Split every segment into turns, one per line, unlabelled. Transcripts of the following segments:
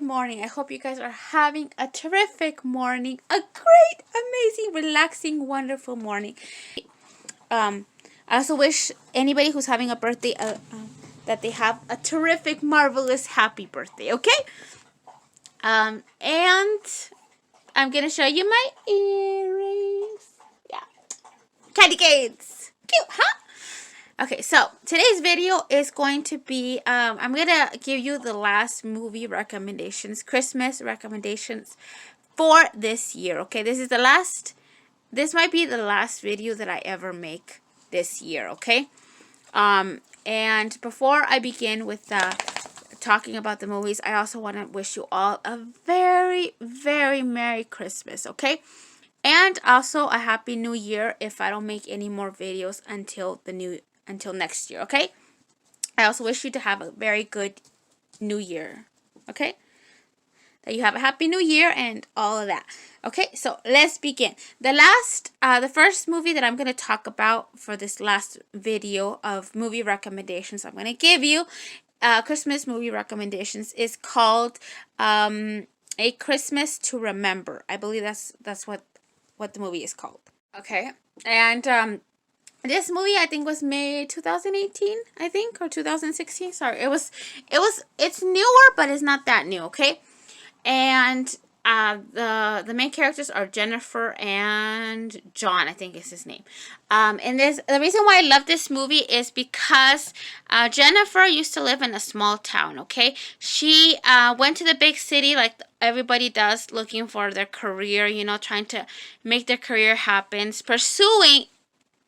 morning. I hope you guys are having a terrific morning, a great, amazing, relaxing, wonderful morning. I also wish anybody who's having a birthday that they have a terrific, marvelous, happy birthday. Okay. And I'm gonna show you my earrings. Yeah, candy canes. Cute, huh? Okay, so today's video is going to be, I'm going to give you the last movie recommendations, Christmas recommendations for this year, okay? This might be the last video that I ever make this year, okay? And before I begin with talking about the movies, I also want to wish you all a very, very Merry Christmas, okay? And also a Happy New Year if I don't make any more videos until next year, okay? I also wish you to have a very good New Year, okay? That you have a Happy New Year and all of that. Okay, so let's begin. The first movie that I'm going to talk about for this last video of movie recommendations I'm going to give you, Christmas movie recommendations, is called A Christmas to Remember. I believe that's what the movie is called. Okay, and this movie I think was made 2018, I think, or 2016. Sorry, it's newer, but it's not that new. Okay, and the main characters are Jennifer and John, I think is his name. And the reason why I love this movie is because Jennifer used to live in a small town. Okay, she went to the big city like everybody does, looking for their career. You know, trying to make their career happen, pursuing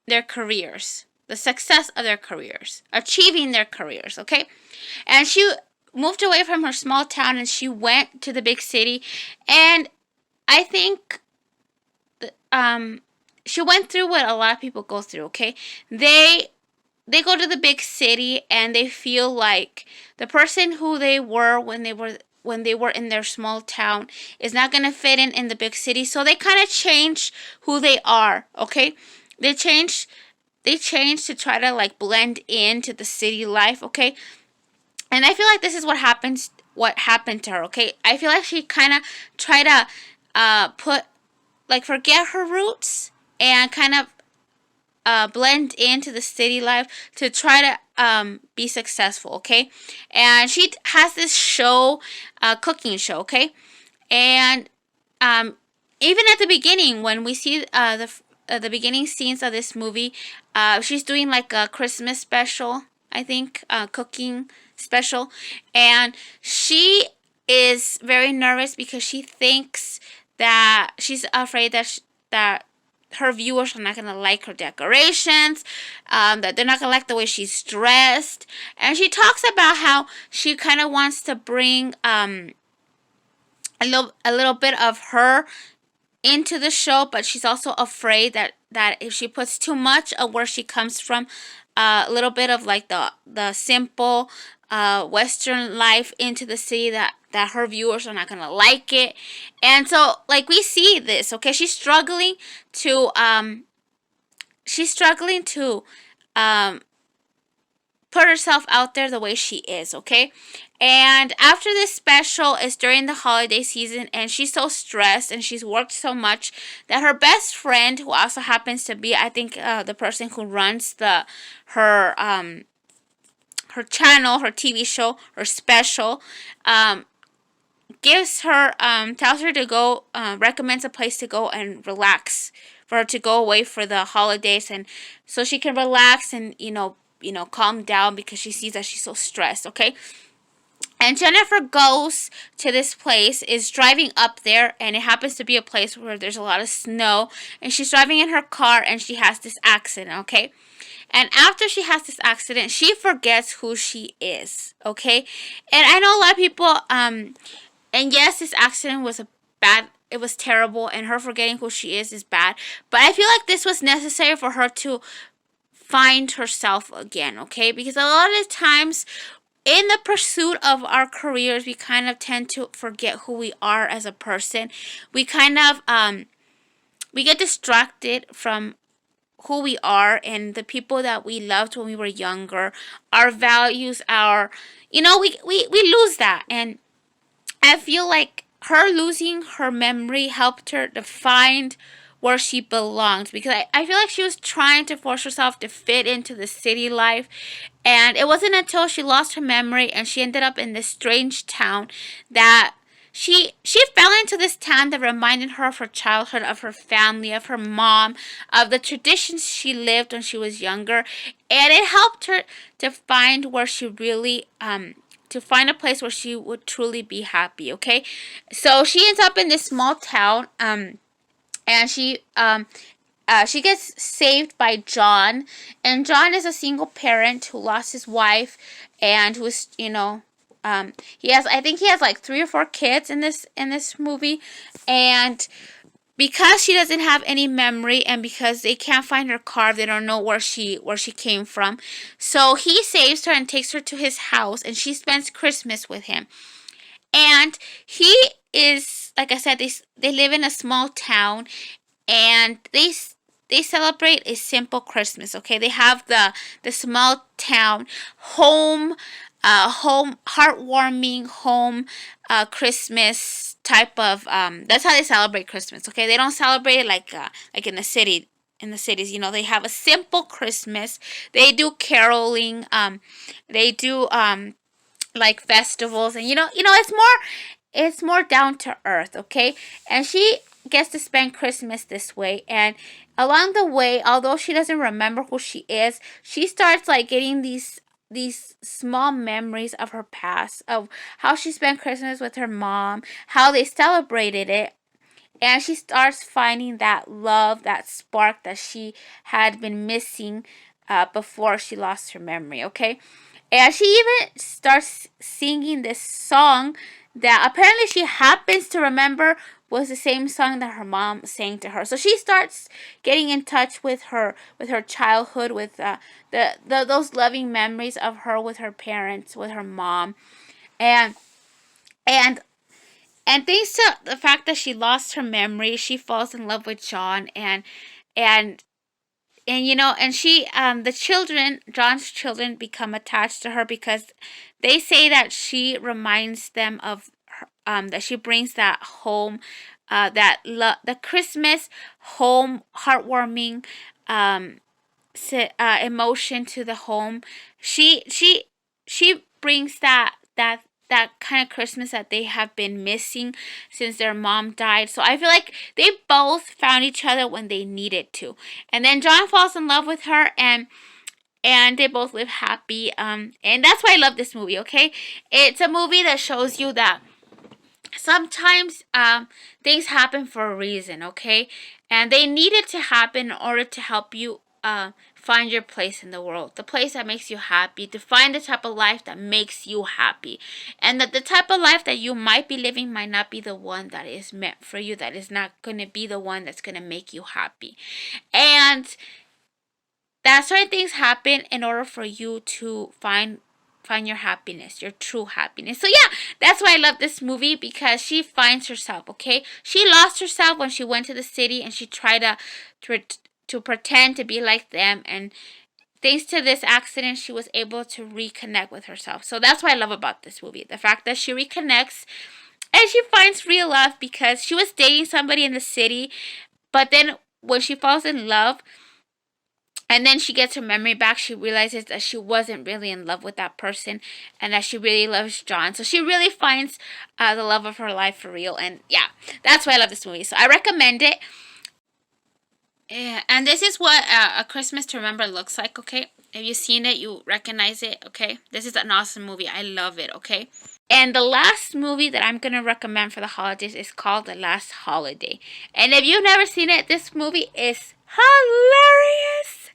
their careers, the success of their careers, achieving their careers, okay? And she moved away from her small town and she went to the big city, and I think she went through what a lot of people go through, okay? They go to the big city and they feel like the person who they were when they were in their small town is not going to fit in the big city, so they kind of change who they are, okay? They change to try to like blend into the city life, okay? And I feel like this is what happened to her, okay? I feel like she kind of tried to forget her roots and kind of blend into the city life to try to be successful, okay? And she has this show, cooking show, okay? And even at the beginning, when we see the beginning scenes of this movie, she's doing like a Christmas special, I think, cooking special, and she is very nervous because she thinks that she's afraid that her viewers are not gonna like her decorations, that they're not gonna like the way she's dressed, and she talks about how she kind of wants to bring a little bit of her into the show, but she's also afraid that if she puts too much of where she comes from, a little bit of like the simple Western life into the city, that her viewers are not gonna like it. And so like we see this, okay, she's struggling to put herself out there the way she is, okay? And after this special is during the holiday season, and she's so stressed and she's worked so much that her best friend, who also happens to be, I think, the person who runs her channel, her TV show, her special, tells her to go, recommends a place to go and relax, for her to go away for the holidays, and so she can relax and calm down, because she sees that she's so stressed, okay? And Jennifer goes to this place, is driving up there, and it happens to be a place where there's a lot of snow, and she's driving in her car and she has this accident, okay? And after she has this accident, she forgets who she is, okay? And I know a lot of people, and yes, this accident was it was terrible, and her forgetting who she is bad, but I feel like this was necessary for her to find herself again, okay? Because a lot of times in the pursuit of our careers, we kind of tend to forget who we are as a person. We kind of we get distracted from who we are and the people that we loved when we were younger. Our values, we lose that. And I feel like her losing her memory helped her to find where she belonged, because I feel like she was trying to force herself to fit into the city life, and it wasn't until she lost her memory and she ended up in this strange town that she fell into this town that reminded her of her childhood, of her family, of her mom, of the traditions she lived when she was younger, and it helped her to find where she really to find a place where she would truly be happy. Okay, so she ends up in this small town, and she gets saved by John, and John is a single parent who lost his wife, and who's, I think he has like 3 or 4 kids in this movie, and because she doesn't have any memory, and because they can't find her car, they don't know where she came from. So he saves her and takes her to his house, and she spends Christmas with him. And he is, like I said, they live in a small town, and they celebrate a simple Christmas. Okay, they have the small town home, heartwarming home, Christmas type of. That's how they celebrate Christmas. Okay, they don't celebrate it like in the city. In the cities, they have a simple Christmas. They do caroling. They do like festivals, and it's more down to earth. Okay, and she gets to spend Christmas this way, and along the way, although she doesn't remember who she is, she starts like getting these small memories of her past, of how she spent Christmas with her mom, how they celebrated it, and she starts finding that love, that spark that she had been missing before she lost her memory. Okay, and she even starts singing this song that apparently she happens to remember was the same song that her mom sang to her. So she starts getting in touch with her childhood, with those loving memories of her with her parents, with her mom, and and and thanks to the fact that she lost her memory, she falls in love with John, and and she the children, John's children, become attached to her because they say that she reminds them of her, that she brings that home, the Christmas home, heartwarming emotion to the home. She brings that kind of Christmas that they have been missing since their mom died. So I feel like they both found each other when they needed to. And then John falls in love with her, and they both live happy. And that's why I love this movie. Okay, it's a movie that shows you that sometimes things happen for a reason. Okay, and they needed to happen in order to help you find your place in the world, the place that makes you happy, to find the type of life that makes you happy, and that the type of life that you might be living might not be the one that is meant for you, that is not going to be the one that's going to make you happy. And that's why things happen in order for you to find your happiness, your true happiness. So yeah, that's why I love this movie, because she finds herself. Okay, she lost herself when she went to the city, and she tried to pretend to be like them, and thanks to this accident, she was able to reconnect with herself. So that's what I love about this movie, the fact that she reconnects and she finds real love, because she was dating somebody in the city, but then when she falls in love and then she gets her memory back, she realizes that she wasn't really in love with that person, and that she really loves John. So she really finds the love of her life for real. And yeah, that's why I love this movie. So I recommend it. Yeah, and this is what a Christmas to Remember looks like. Okay, if you've seen it, you recognize it. Okay, this is an awesome movie. I love it. Okay. And the last movie that I'm going to recommend for the holidays is called The Last Holiday. And if you've never seen it, this movie is hilarious.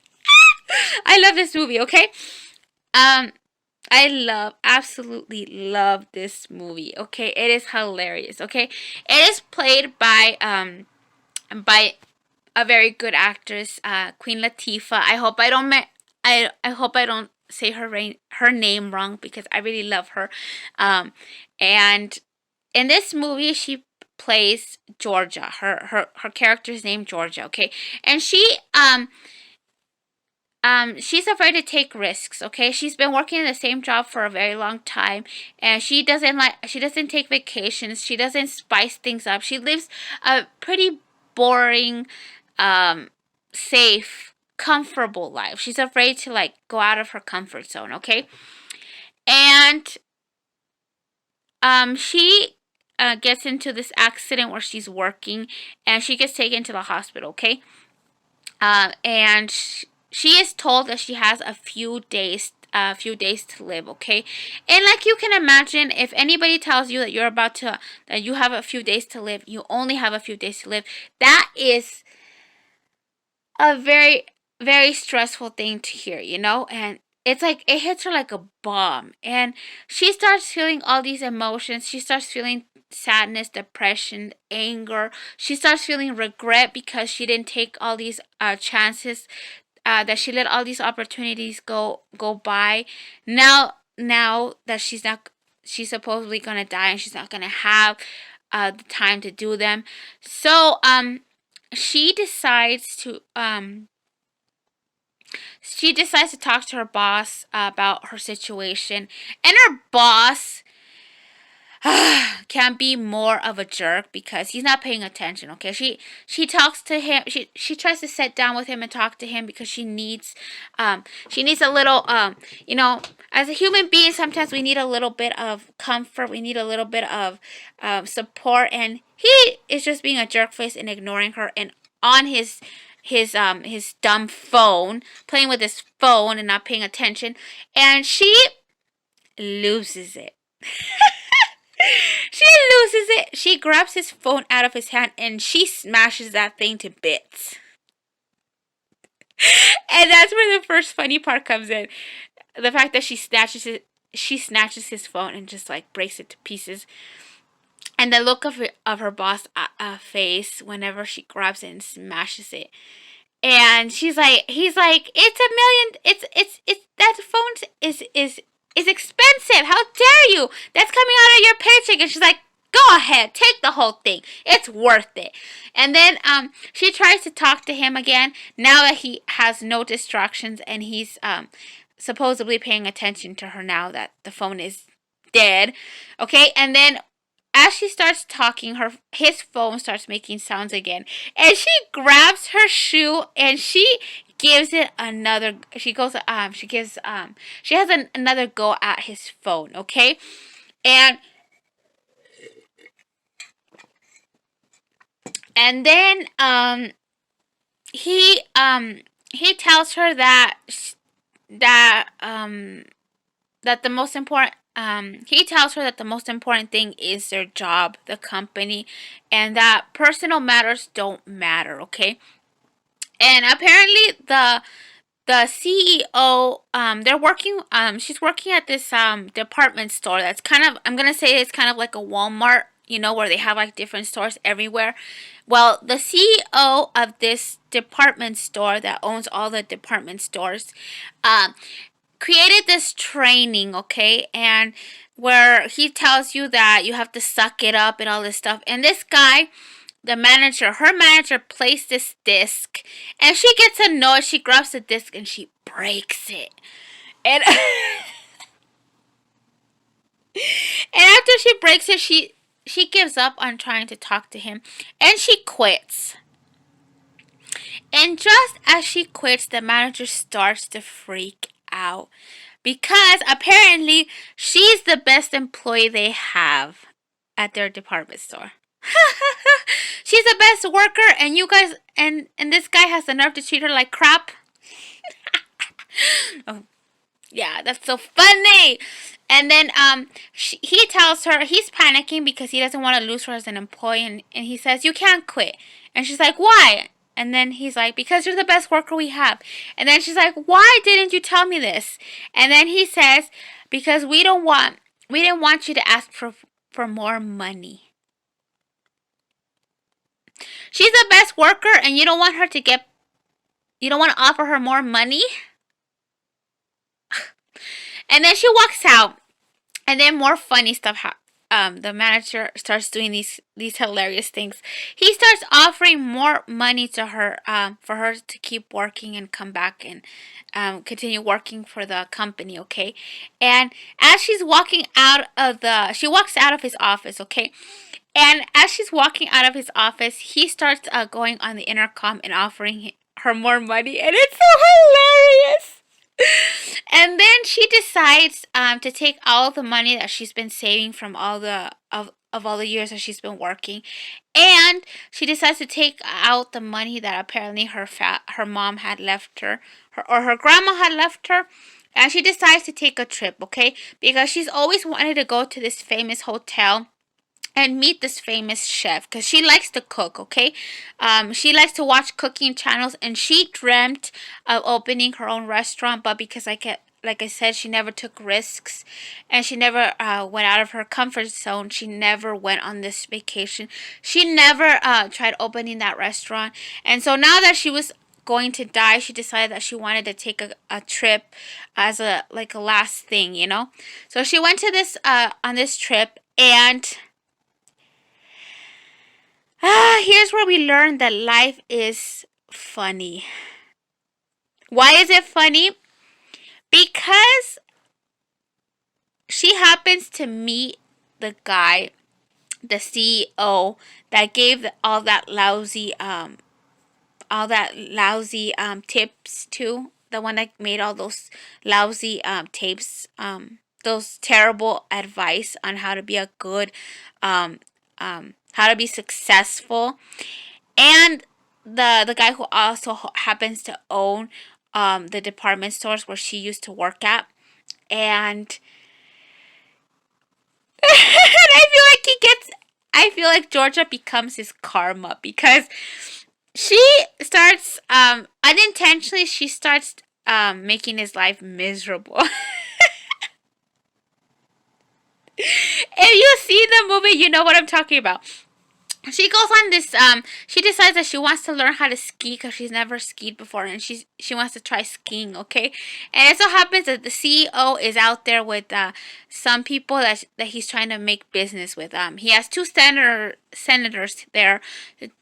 I love this movie, okay? I absolutely love this movie, okay? It is hilarious, okay? It is played by a very good actress, Queen Latifah. I hope I don't say her name wrong, because I really love her. And in this movie, she plays Georgia. Her character's named Georgia. Okay, and she's afraid to take risks, okay? She's been working in the same job for a very long time, and she doesn't take vacations. She doesn't spice things up. She lives a pretty boring, safe, comfortable life. She's afraid to like go out of her comfort zone, okay? And she gets into this accident where she's working, and she gets taken to the hospital, okay? And she is told that she has a few days to live, okay? And like you can imagine, if anybody tells you that that you have a few days to live, you only have a few days to live, that is a very, very stressful thing to hear, you know? And it's like, it hits her like a bomb. And she starts feeling all these emotions. She starts feeling sadness, depression, anger. She starts feeling regret because she didn't take all these chances, that she let all these opportunities go by. Now that she's supposedly gonna die and she's not gonna have the time to do them. So she decides to talk to her boss about her situation, and her boss can be more of a jerk because he's not paying attention, okay? She talks to him. She tries to sit down with him and talk to him because she needs a little you know, as a human being, sometimes we need a little bit of comfort. We need a little bit of support, and he is just being a jerk face and ignoring her, and on his dumb phone, playing with his phone and not paying attention, and she loses it. She loses it. She grabs his phone out of his hand and she smashes that thing to bits. And that's where the first funny part comes in. The fact that she snatches his phone and just like breaks it to pieces. And the look of her boss face whenever she grabs it and smashes it. And he's like, it's $1 million. It's that phone is expensive. How dare you? That's coming out of your paycheck. And she's like, go ahead, take the whole thing. It's worth it. And then she tries to talk to him again now that he has no distractions and he's supposedly paying attention to her now that the phone is dead. Okay, and then as she starts talking, his phone starts making sounds again, and she grabs her shoe and she gives it another. She has another go at his phone. Okay, and then he tells her that the most important. He tells her that the most important thing is their job, the company, and that personal matters don't matter, okay? And apparently the CEO, she's working at this department store that's kind of, I'm gonna say it's kind of like a Walmart, you know, where they have like different stores everywhere. Well, the CEO of this department store that owns all the department stores, created this training, okay, and where he tells you that you have to suck it up and all this stuff. And this guy, her manager placed this disc, and she gets annoyed. She grabs the disc and she breaks it. And and after she breaks it, she gives up on trying to talk to him, and she quits. And just as she quits, the manager starts to freak out because apparently she's the best employee they have at their department store. She's the best worker, and you guys and this guy has the nerve to treat her like crap. Oh, yeah, that's so funny. And then he tells her he's panicking because he doesn't want to lose her as an employee, and he says, you can't quit. And she's like, why? And then he's like, because you're the best worker we have. And then she's like, why didn't you tell me this? And then he says, because we didn't want you to ask for more money. She's the best worker and you don't want to offer her more money? And then she walks out. And then more funny stuff the manager starts doing these hilarious things. He starts offering more money to her, for her to keep working and come back and continue working for the company. Okay, and as she's walking out of she walks out of his office. Okay, and as she's walking out of his office, he starts going on the intercom and offering her more money, and it's so hilarious. And then she decides to take all the money that she's been saving from of all the years that she's been working, and she decides to take out the money that apparently her mom had left her, or her grandma had left her, and she decides to take a trip, okay? Because she's always wanted to go to this famous hotel and meet this famous chef because she likes to cook. Okay, she likes to watch cooking channels, and she dreamt of opening her own restaurant, but because like I said, she never took risks, and she never went out of her comfort zone. She never went on this vacation. She never tried opening that restaurant. And so now that she was going to die, she decided that she wanted to take a trip as a last thing, you know. So she went to this on this trip, and here's where we learn that life is funny. Why is it funny? Because she happens to meet the guy, the CEO, that gave all that lousy tips to, the one that made all those lousy tapes, those terrible advice on how to be a good how to be successful. And the guy who also happens to own the department stores where she used to work at. And I feel like Georgia becomes his karma, because she starts unintentionally, she starts making his life miserable. If you see the movie, you know what I'm talking about. She goes on this she decides that she wants to learn how to ski because she's never skied before, and she wants to try skiing. Okay, and it so happens that the CEO is out there with some people that he's trying to make business with. He has two senators there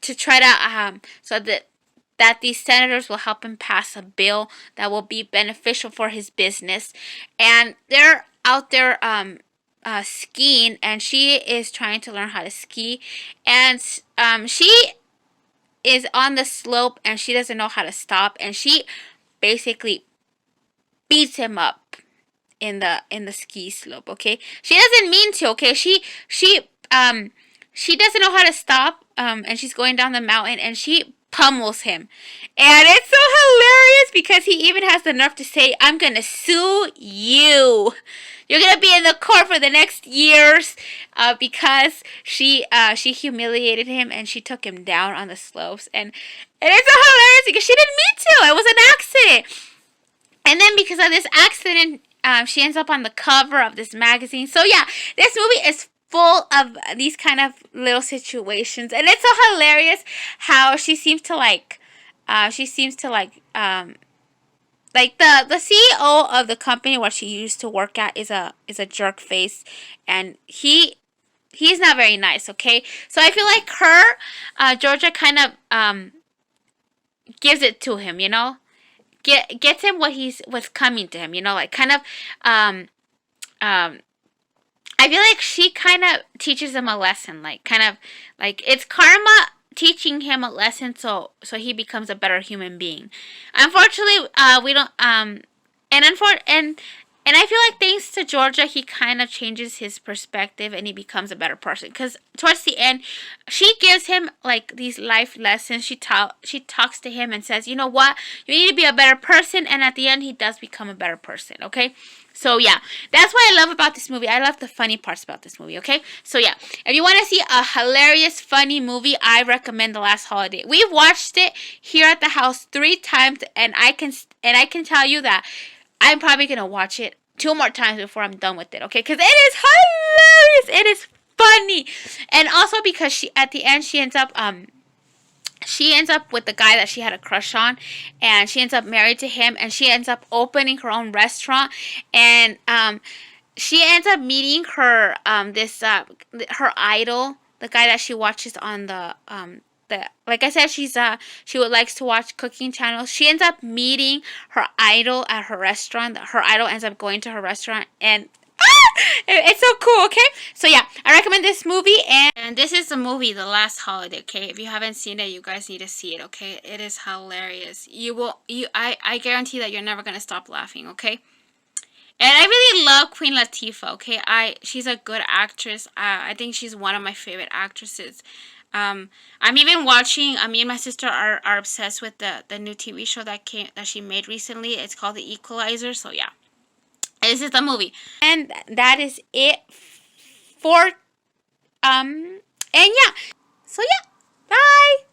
to try to so that these senators will help him pass a bill that will be beneficial for his business. And they're out there skiing, and she is trying to learn how to ski, and she is on the slope, and she doesn't know how to stop, and she basically beats him up in the ski slope. Okay, she doesn't mean to. Okay, she doesn't know how to stop, and she's going down the mountain, and she pummels him. And it's so hilarious because he even has the nerve to say, "I'm gonna sue you. You're gonna be in the court for the next years," because she humiliated him, and she took him down on the slopes. And it's so hilarious because she didn't mean to. It was an accident. And then because of this accident, she ends up on the cover of this magazine. So yeah, this movie is full of these kind of little situations, and it's so hilarious how she seems to like the CEO of the company where she used to work at is a jerk face, and he's not very nice. Okay, so I feel like Georgia kind of gives it to him, you know, gets him what's coming to him, you know, like kind of I feel like she kind of teaches him a lesson, like kind of like it's karma teaching him a lesson, so he becomes a better human being. Unfortunately, we don't and I feel like thanks to Georgia, he kind of changes his perspective and he becomes a better person. Because towards the end, she gives him like these life lessons. She talks to him and says, "You know what? You need to be a better person." And at the end, he does become a better person. Okay. So yeah, that's what I love about this movie. I love the funny parts about this movie, okay? So yeah, if you want to see a hilarious, funny movie, I recommend The Last Holiday. We've watched it here at the house 3 times, and I can tell you that I'm probably going to watch it 2 more times before I'm done with it, okay? Because it is hilarious. It is funny. And also because at the end, she ends up with the guy that she had a crush on, and she ends up married to him, and she ends up opening her own restaurant. And she ends up meeting her her idol, the guy that she watches on the like I said, she would likes to watch cooking channels. She ends up meeting her idol at her restaurant. Her idol ends up going to her restaurant, and it's so cool. Okay, so yeah, I recommend this movie, and this is the movie The Last Holiday. Okay, if you haven't seen it, you guys need to see it. Okay, it is hilarious. I guarantee that you're never gonna stop laughing. Okay. And I really love Queen Latifah. Okay, she's a good actress. I think she's one of my favorite actresses. I'm even watching. Me and my sister are obsessed with the new TV show that she made recently. It's called The Equalizer. So yeah, this is the movie, and that is it for and yeah. So yeah, bye.